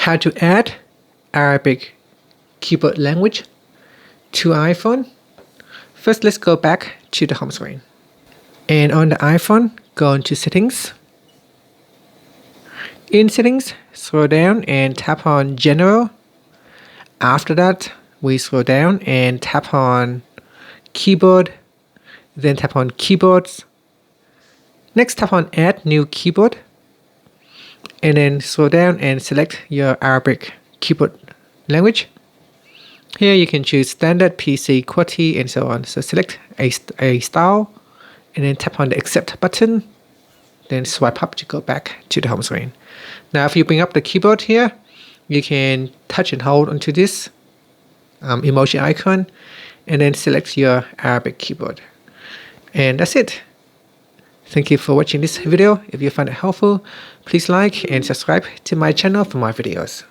how to add Arabic keyboard language to iPhone. First, let's go back to the home screen. And on the iPhone, go into Settings. In Settings, scroll down and tap on General. After that, we scroll down and tap on Keyboard, then tap on Keyboards. Next, tap on Add New Keyboard, and then scroll down and select your Arabic keyboard language. Here you can choose Standard, PC, QWERTY, and so on. So select a style, and then tap on the Accept button, then swipe up to go back to the home screen. Now if you bring up the keyboard here, you can touch and hold onto this emoji icon, and then select your Arabic keyboard. And that's it. Thank you for watching this video. If you found it helpful, please like and subscribe to my channel for more videos.